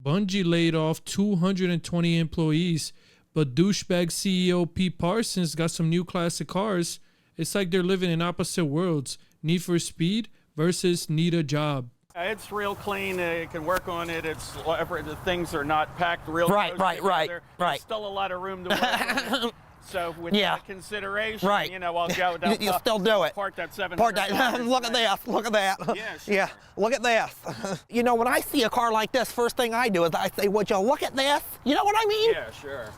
Bungie laid off 220 employees, but douchebag CEO Pete Parsons got some new classic cars. It's like they're living in opposite worlds. Need for Speed versus Need a Job. It's real clean. You can work on it. It's whatever. The things are not packed real Right, close right, together. right. There's still a lot of room to work on. So with that consideration, right. I'll go down. You still do it. Park that 700. Park that. Look at this. Look at that. Yeah, sure. Yeah. Look at this. When I see a car like this, first thing I do is I say, "Would you look at this?" You know what I mean? Yeah, sure.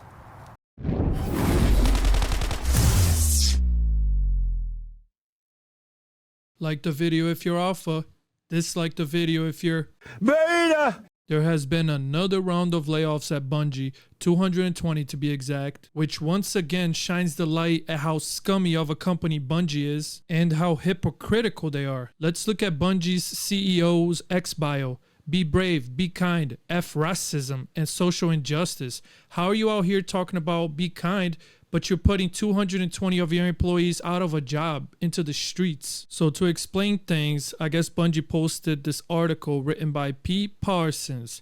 Like the video if you're alpha, dislike the video if you're Beta. There has been another round of layoffs at Bungie, 220 to be exact, which once again shines the light at how scummy of a company Bungie is and how hypocritical they are. Let's look at Bungie's CEO's ex-bio. Be brave, be kind, F racism and social injustice. How are you out here talking about be kind, but you're putting 220 of your employees out of a job into the streets? So to explain things, I guess Bungie posted this article written by Pete Parsons,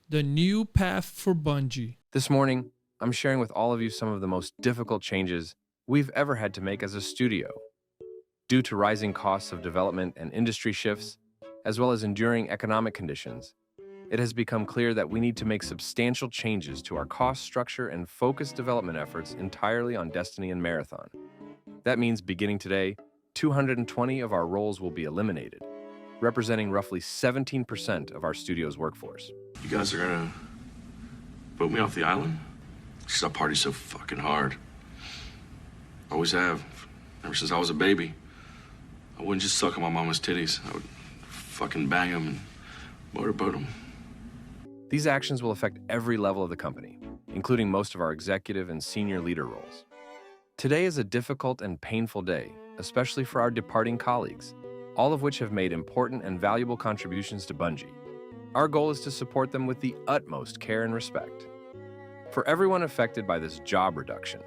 The New Path for Bungie. This morning, I'm sharing with all of you some of the most difficult changes we've ever had to make as a studio. Due to rising costs of development and industry shifts, as well as enduring economic conditions, it has become clear that we need to make substantial changes to our cost structure and focus development efforts entirely on Destiny and Marathon. That means beginning today, 220 of our roles will be eliminated, representing roughly 17% of our studio's workforce. You guys are gonna vote me off the island? Because I party so fucking hard. Always have, ever since I was a baby. I wouldn't just suck on my mama's titties. I would fucking bang them and motorboat them. These actions will affect every level of the company, including most of our executive and senior leader roles. Today is a difficult and painful day, especially for our departing colleagues, all of which have made important and valuable contributions to Bungie. Our goal is to support them with the utmost care and respect. For everyone affected by this job reduction,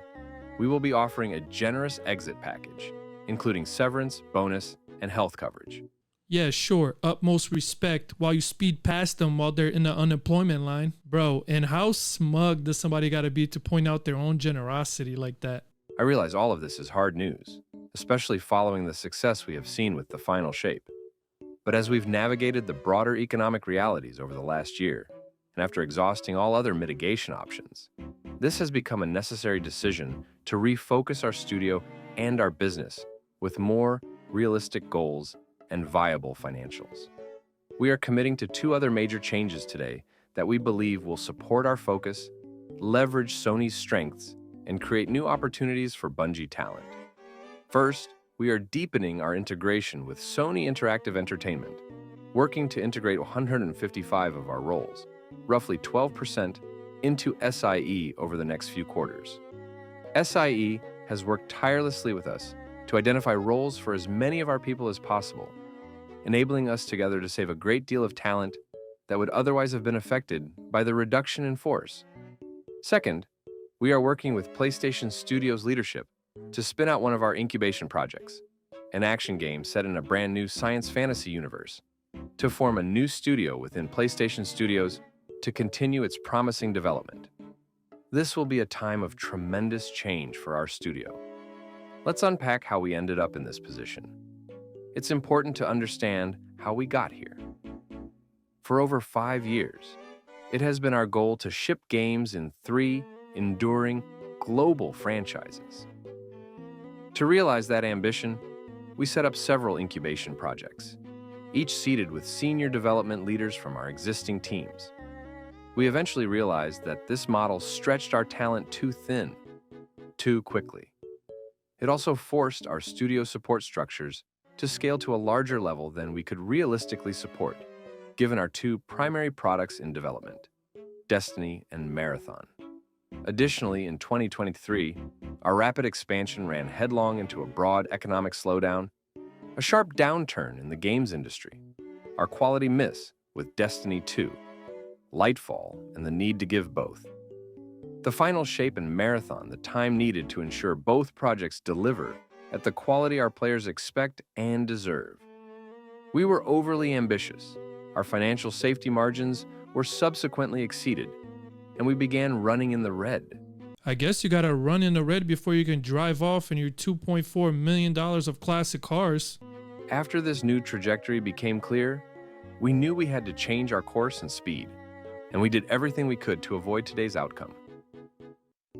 we will be offering a generous exit package, including severance, bonus, and health coverage. Yeah, sure, utmost respect while you speed past them while they're in the unemployment line. Bro, and how smug does somebody gotta be to point out their own generosity like that? I realize all of this is hard news, especially following the success we have seen with the final shape. But as we've navigated the broader economic realities over the last year, and after exhausting all other mitigation options, this has become a necessary decision to refocus our studio and our business with more realistic goals and viable financials. We are committing to two other major changes today that we believe will support our focus, leverage Sony's strengths, and create new opportunities for Bungie talent. First, we are deepening our integration with Sony Interactive Entertainment, working to integrate 155 of our roles, roughly 12%, into SIE over the next few quarters. SIE has worked tirelessly with us to identify roles for as many of our people as possible, enabling us together to save a great deal of talent that would otherwise have been affected by the reduction in force. Second, we are working with PlayStation Studios leadership to spin out one of our incubation projects, an action game set in a brand new science fantasy universe, to form a new studio within PlayStation Studios to continue its promising development. This will be a time of tremendous change for our studio. Let's unpack how we ended up in this position. It's important to understand how we got here. For over 5 years, it has been our goal to ship games in 3 enduring global franchises. To realize that ambition, we set up several incubation projects, each seated with senior development leaders from our existing teams. We eventually realized that this model stretched our talent too thin, too quickly. It also forced our studio support structures to scale to a larger level than we could realistically support, given our 2 primary products in development, Destiny and Marathon. Additionally, in 2023, our rapid expansion ran headlong into a broad economic slowdown, a sharp downturn in the games industry, our quality miss with Destiny 2, Lightfall, and the need to give both. The final shape and Marathon, the time needed to ensure both projects deliver at the quality our players expect and deserve. We were overly ambitious. Our financial safety margins were subsequently exceeded, and we began running in the red. I guess you gotta run in the red before you can drive off in your $2.4 million of classic cars. After this new trajectory became clear, we knew we had to change our course and speed, and we did everything we could to avoid today's outcome.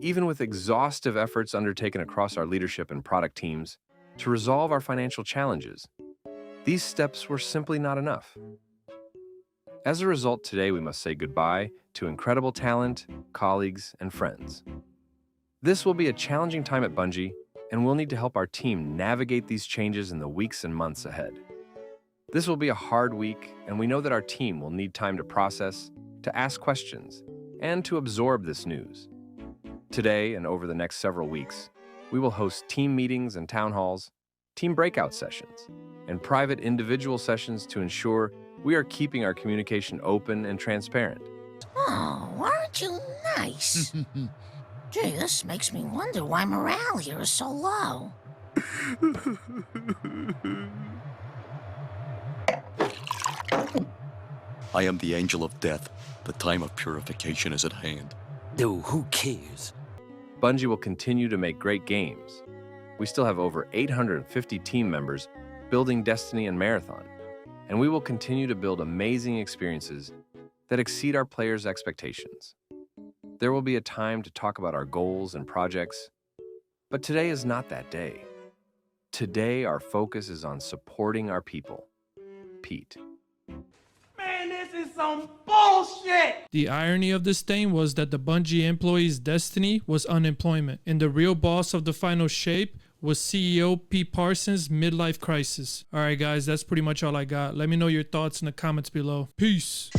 Even with exhaustive efforts undertaken across our leadership and product teams to resolve our financial challenges, these steps were simply not enough. As a result, today we must say goodbye to incredible talent, colleagues, and friends. This will be a challenging time at Bungie, and we'll need to help our team navigate these changes in the weeks and months ahead. This will be a hard week, and we know that our team will need time to process, to ask questions, and to absorb this news. Today and over the next several weeks, we will host team meetings and town halls, team breakout sessions, and private individual sessions to ensure we are keeping our communication open and transparent. Oh, aren't you nice? Gee, this makes me wonder why morale here is so low. I am the angel of death. The time of purification is at hand. Dude, who cares? Bungie will continue to make great games. We still have over 850 team members building Destiny and Marathon, and we will continue to build amazing experiences that exceed our players' expectations. There will be a time to talk about our goals and projects, but today is not that day. Today, our focus is on supporting our people. Pete. Man, this is some bullshit! The irony of this thing was that the Bungie employee's destiny was unemployment, and the real boss of the final shape was CEO Pete Parsons' midlife crisis. Alright guys, that's pretty much all I got. Let me know your thoughts in the comments below. Peace!